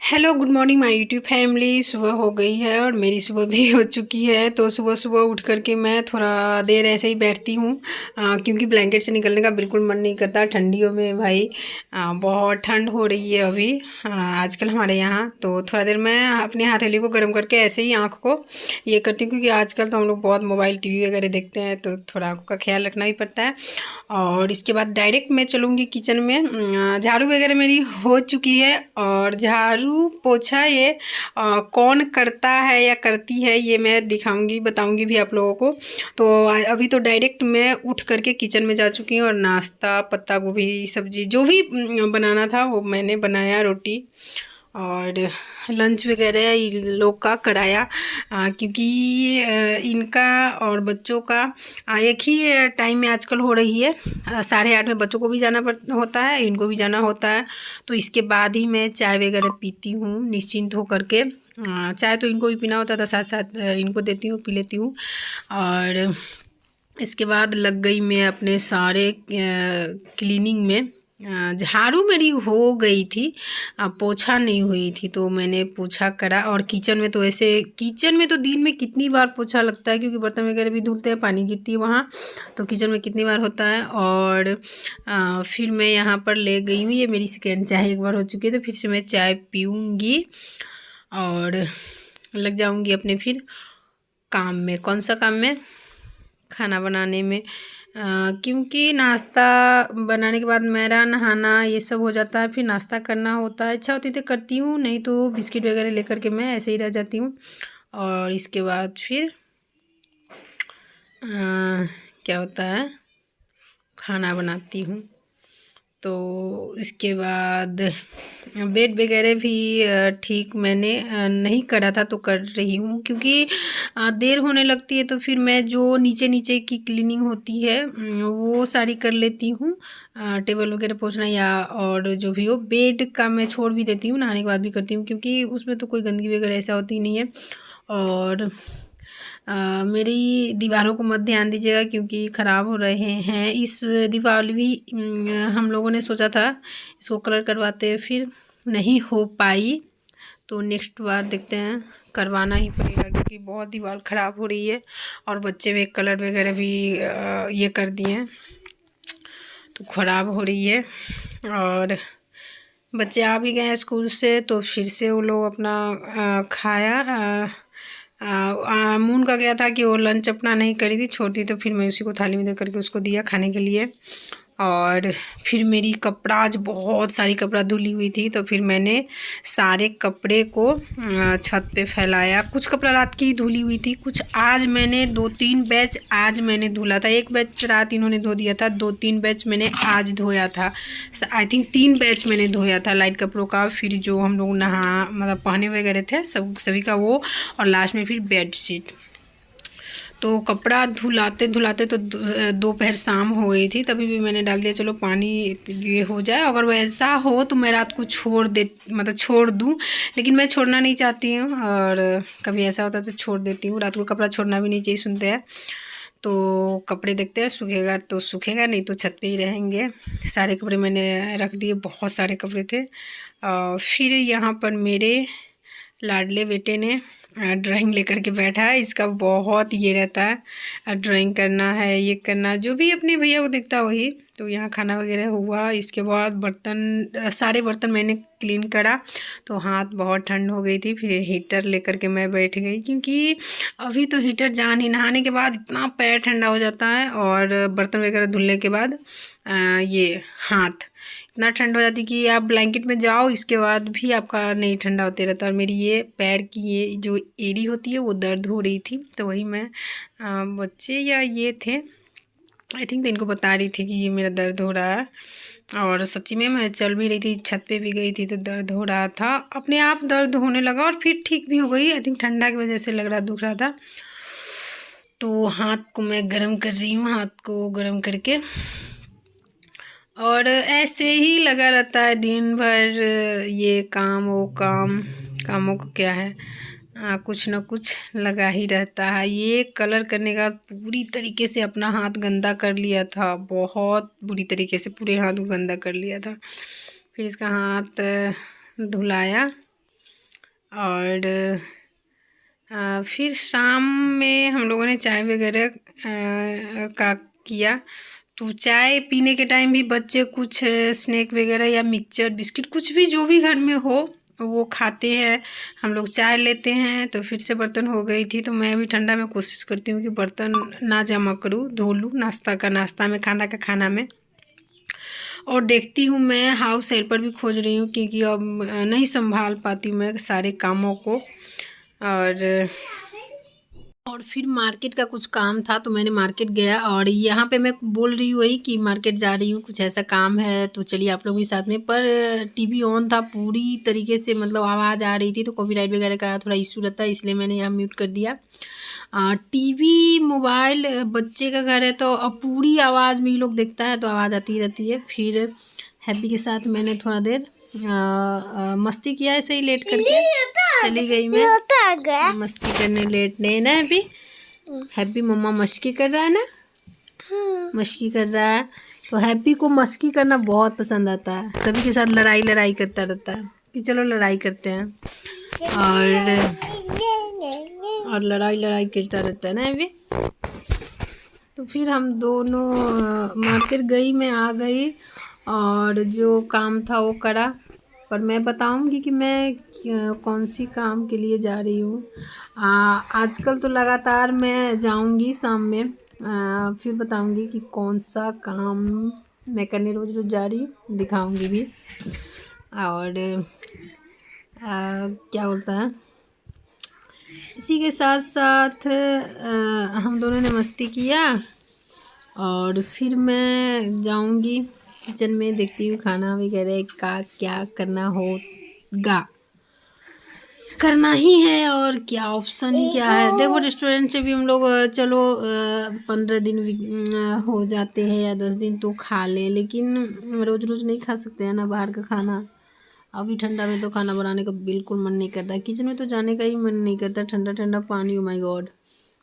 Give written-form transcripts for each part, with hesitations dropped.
Hello good morning my YouTube family. सुबह हो गई है और मेरी सुबह भी हो चुकी है। तो सुबह सुबह उठ करके मैं थोड़ा देर ऐसे ही बैठती हूँ, क्योंकि ब्लैंकेट से निकलने का बिल्कुल मन नहीं करता ठंडियों में भाई। बहुत ठंड हो रही है अभी आजकल हमारे यहाँ। तो थोड़ा देर मैं अपनी हथेली को गर्म करके ऐसे ही आँख को ये करती हूँ, क्योंकि आजकल तो हम लोग बहुत मोबाइल टीवी वगैरह देखते हैं, तो थोड़ा आँखों का ख्याल रखना ही पड़ता है। और इसके बाद डायरेक्ट मैं चलूँगी किचन में। झाड़ू वगैरह मेरी हो चुकी है, और झाड़ू पोछा ये कौन करता है या करती है ये मैं दिखाऊंगी बताऊंगी भी आप लोगों को। तो अभी तो डायरेक्ट मैं उठ करके किचन में जा चुकी हूँ, और नाश्ता पत्ता गोभी सब्जी जो भी बनाना था वो मैंने बनाया, रोटी और लंच वगैरह इन लोग का कराया। क्योंकि इनका और बच्चों का एक ही टाइम में आजकल हो रही है। 8:30 में बच्चों को भी जाना होता है, इनको भी जाना होता है। तो इसके बाद ही मैं चाय वगैरह पीती हूँ निश्चिंत हो करके। चाय तो इनको भी पीना होता था, साथ साथ इनको देती हूँ, पी लेती हूँ। और इसके बाद लग गई मैं अपने सारे क्लीनिंग में। झाड़ू मेरी हो गई थी, पोछा नहीं हुई थी, तो मैंने पोछा करा। और किचन में तो ऐसे, किचन में तो दिन में कितनी बार पोछा लगता है, क्योंकि बर्तन वगैरह भी धुलते हैं, पानी गिरती है वहाँ, तो किचन में कितनी बार होता है। और फिर मैं यहाँ पर ले गई हूँ, ये मेरी सेकेंड चाय एक बार हो चुकी है, तो फिर से मैं चाय पीऊँगी और लग जाऊँगी अपने फिर काम में। कौन सा काम में? खाना बनाने में। क्योंकि नाश्ता बनाने के बाद मेरा नहाना ये सब हो जाता है, फिर नाश्ता करना होता है। इच्छा होती तो करती हूँ, नहीं तो बिस्किट वगैरह लेकर के मैं ऐसे ही रह जाती हूँ। और इसके बाद फिर क्या होता है, खाना बनाती हूँ। तो इसके बाद बेड वगैरह भी ठीक मैंने नहीं करा था, तो कर रही हूँ, क्योंकि देर होने लगती है, तो फिर मैं जो नीचे नीचे की क्लीनिंग होती है वो सारी कर लेती हूँ। टेबल वगैरह पोंछना या और जो भी हो, बेड का मैं छोड़ भी देती हूँ, नहाने के बाद भी करती हूँ, क्योंकि उसमें तो कोई गंदगी वगैरह ऐसा होती नहीं है। और मेरी दीवारों को मत ध्यान दीजिएगा, क्योंकि ख़राब हो रहे हैं। इस दीवार भी हम लोगों ने सोचा था इसको कलर करवाते, फिर नहीं हो पाई, तो नेक्स्ट बार देखते हैं, करवाना ही पड़ेगा, क्योंकि बहुत दीवार ख़राब हो रही है। और बच्चे भी कलर वगैरह भी ये कर दिए हैं, तो ख़राब हो रही है। और बच्चे आ भी गए हैं स्कूल से, तो फिर से वो लोग अपना खाया। मून का गया था कि वो लंच अपना नहीं करी थी, छोटी, तो फिर मैं उसी को थाली में दे करके उसको दिया खाने के लिए। और फिर मेरी कपड़ा, आज बहुत सारी कपड़ा धुली हुई थी, तो फिर मैंने सारे कपड़े को छत पे फैलाया। कुछ कपड़ा रात की धुली हुई थी, कुछ आज मैंने 2-3 बैच आज मैंने धुला था। एक बैच रात इन्होंने धो दिया था, 2-3 बैच मैंने आज धोया था। आई थिंक 3 बैच मैंने धोया था लाइट कपड़ों का। फिर जो हम लोग नहा मतलब पहने वगैरह थे सभी का वो, और लास्ट में फिर बेड शीट। तो कपड़ा धुलाते धुलाते तो दोपहर शाम हो गई थी, तभी भी मैंने डाल दिया चलो पानी ये हो जाए। अगर वैसा हो तो मैं रात को छोड़ दे, मतलब छोड़ दूं, लेकिन मैं छोड़ना नहीं चाहती हूँ, और कभी ऐसा होता है तो छोड़ देती हूँ। रात को कपड़ा छोड़ना भी नहीं चाहिए, सुनते हैं। तो कपड़े देखते हैं, सूखेगा तो सूखेगा, नहीं तो छत पे ही रहेंगे। सारे कपड़े मैंने रख दिए, बहुत सारे कपड़े थे। फिर यहाँ पर मेरे लाडले बेटे ने ड्राइंग लेकर के बैठा है। इसका बहुत ये रहता है, ड्राइंग करना है, ये करना, जो भी अपने भैया को दिखता वही। तो यहाँ खाना वगैरह हुआ, इसके बाद बर्तन, सारे बर्तन मैंने क्लीन करा। तो हाथ बहुत ठंड हो गई थी, फिर हीटर लेकर के मैं बैठ गई, क्योंकि अभी तो हीटर जान ही, नहाने के बाद इतना पैर ठंडा हो जाता है, और बर्तन वगैरह धुलने के बाद ये हाथ इतना ठंड हो जाती कि आप ब्लैंकेट में जाओ, इसके बाद भी आपका नहीं ठंडा होते रहता। और मेरी ये पैर की ये जो एड़ी होती है वो दर्द हो रही थी, तो वही मैं बच्चे या ये थे आई थिंक, तो इनको बता रही थी कि ये मेरा दर्द हो रहा है। और सच्ची में मैं चल भी रही थी, छत पे भी गई थी, तो दर्द हो रहा था, अपने आप दर्द होने लगा, और फिर ठीक भी हो गई। आई थिंक ठंडा की वजह से लग रहा दुख रहा था। तो हाथ को मैं गर्म कर रही हूँ, हाथ को गर्म करके। और ऐसे ही लगा रहता है दिन भर, ये काम वो काम, कामों को क्या है, कुछ ना कुछ लगा ही रहता है। ये कलर करने का पूरी तरीके से अपना हाथ गंदा कर लिया था, बहुत बुरी तरीके से पूरे हाथ को गंदा कर लिया था। फिर इसका हाथ धुलाया, और फिर शाम में हम लोगों ने चाय वगैरह का किया। तो चाय पीने के टाइम भी बच्चे कुछ स्नैक वगैरह या मिक्सचर बिस्किट कुछ भी जो भी घर में हो वो खाते हैं। हम लोग चाय लेते हैं। तो फिर से बर्तन हो गई थी, तो मैं भी ठंडा में कोशिश करती हूँ कि बर्तन ना जमा करूँ, धो लूँ, नाश्ता का नाश्ता में, खाना का खाना में। और देखती हूँ मैं हाउस हेल्पर भी खोज रही हूँ, क्योंकि अब नहीं संभाल पाती हूँ मैं सारे कामों को। और फिर मार्केट का कुछ काम था, तो मैंने मार्केट गया। और यहाँ पे मैं बोल रही हूँ वही कि मार्केट जा रही हूँ, कुछ ऐसा काम है, तो चलिए आप लोगों के साथ में। पर टीवी ऑन था पूरी तरीके से, मतलब आवाज़ आ रही थी, तो कॉपीराइट वगैरह का थोड़ा इशू रहता है, इसलिए मैंने यहाँ म्यूट कर दिया। टीवी मोबाइल बच्चे का घर है, तो अब पूरी आवाज़ में ये लोग देखता है तो आवाज़ आती रहती है। फिर हैप्पी के साथ मैंने थोड़ा देर मस्ती किया, ऐसे ही लेट करके चली गई मैं मस्ती करने, लेटने ना। हैप्पी हैप्पी मम्मा मस्ती कर रहा है ना, मस्ती कर रहा है। तो हैप्पी को मस्ती करना बहुत पसंद आता है, सभी के साथ लड़ाई लड़ाई करता रहता है कि चलो लड़ाई करते हैं। और लड़ाई लड़ाई करता रहता है ना हैप्पी। तो फिर हम दोनों मार्केट गई, मैं आ गई और जो काम था वो करा। पर मैं बताऊंगी कि मैं कौन सी काम के लिए जा रही हूँ। आजकल तो लगातार मैं जाऊंगी शाम में, फिर बताऊंगी कि कौन सा काम मैं करने रोज़ रोज़ जा रही हूँ, दिखाऊंगी भी। और क्या बोलता है, इसी के साथ साथ हम दोनों ने मस्ती किया। और फिर मैं जाऊंगी किचन में, देखती हूँ खाना वगैरह का क्या करना होगा, करना ही है और क्या ऑप्शन ही क्या है। देखो रेस्टोरेंट से भी हम लोग चलो 15 दिन हो जाते हैं या 10 दिन तो खा लें, लेकिन रोज़ रोज़ नहीं खा सकते हैं ना बाहर का खाना। अभी ठंडा में तो खाना बनाने का बिल्कुल मन नहीं करता, किचन में तो जाने का ही मन नहीं करता। ठंडा ठंडा पानी, ओ माय गॉड,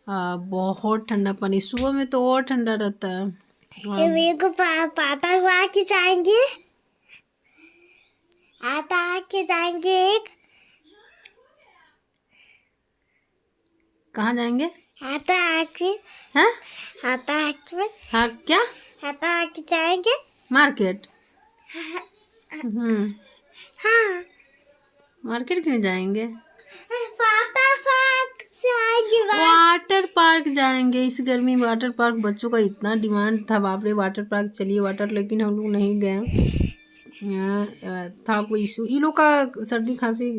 बहुत ठंडा पानी, सुबह में तो और ठंडा रहता है। मेरे को पाता हुआ के जाएंगे, आता के जाएंगे, कहाँ जाएंगे? आता आके, हाँ आता आके, हाँ क्या आता आके जाएंगे मार्केट। हाँ मार्केट क्यों जाएंगे? वाटर पार्क जाएंगे इस गर्मी में। वाटर पार्क बच्चों का इतना डिमांड था, बाप रे वाटर पार्क चलिए वाटर, लेकिन हम लोग नहीं गए। था कोई इशू, इन लोग का सर्दी खांसी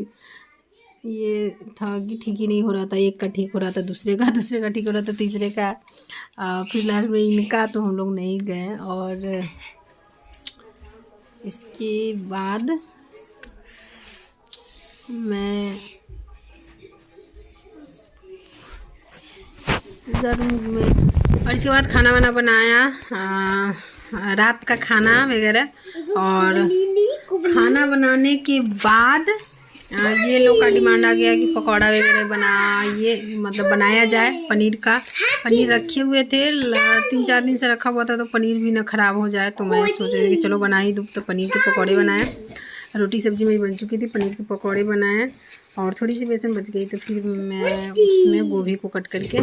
ये था कि ठीक ही नहीं हो रहा था। एक का ठीक हो रहा था, दूसरे का ठीक हो रहा था, तीसरे का, फिर लास्ट में इनका, तो हम लोग नहीं गए। और इसके बाद मैं गर्मी में, और इसके बाद खाना वाना बनाया, रात का खाना वगैरह। और खाना बनाने के बाद ये लोग का डिमांड आ गया कि पकौड़ा वगैरह मतलब बनाया जाए पनीर का। पनीर रखे हुए थे, 3-4 दिन से रखा हुआ था, तो पनीर भी ना ख़राब हो जाए, तो मैं सोच रही थी कि चलो बना ही दूँ। तो पनीर के पकौड़े बनाए, रोटी सब्जी मेरी बन चुकी थी, पनीर के पकौड़े बनाए। और थोड़ी सी बेसन बच गई, तो फिर मैं उसमें गोभी को कट करके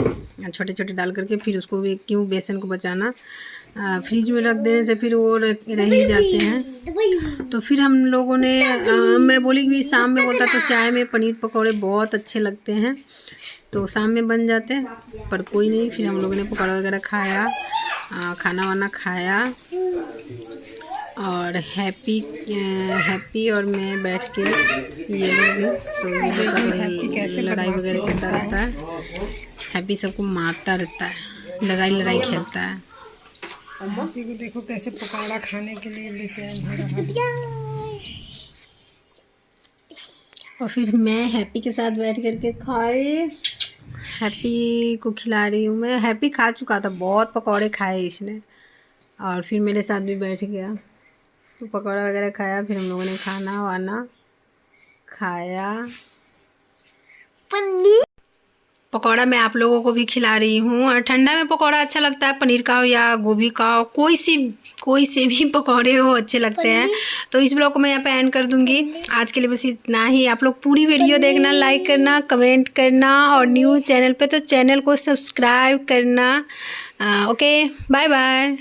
छोटे छोटे डाल करके, फिर उसको क्यों बेसन को बचाना, फ्रिज में रख देने से फिर वो रह ही जाते हैं। तो फिर हम लोगों ने मैं बोली कि शाम में बोलता तो चाय में पनीर पकौड़े बहुत अच्छे लगते हैं, तो शाम में बन जाते हैं। पर कोई नहीं, फिर हम लोगों ने पकौड़ा वगैरह खाया, खाना वाना खाया। और हैप्पी और मैं बैठ के, ये लोग भी, तो ये लोग हैप्पी कैसे लड़ाई वगैरह करता रहता है। हैप्पी सबको मारता रहता है, लड़ाई खेलता है। हैप्पी को देखो कैसे पकौड़ा खाने के लिए बेचैन हो रहा है। और फिर मैं हैप्पी के साथ बैठ करके खाए, हैप्पी को खिला रही हूँ मैं। हैप्पी खा चुका था, बहुत पकौड़े खाए इसने, और फिर मेरे साथ भी बैठ गया, तो पकौड़ा वगैरह खाया। फिर हम लोगों ने खाना वाना खाया। पनीर पकौड़ा मैं आप लोगों को भी खिला रही हूँ। और ठंडा में पकौड़ा अच्छा लगता है, पनीर का हो या गोभी का हो, कोई से भी पकौड़े हो अच्छे लगते हैं। तो इस ब्लॉग को मैं यहाँ पे एंड कर दूँगी। आज के लिए बस इतना ही। आप लोग पूरी वीडियो देखना, लाइक करना, कमेंट करना, और न्यू चैनल पे तो चैनल को सब्सक्राइब करना। Okay, bye bye.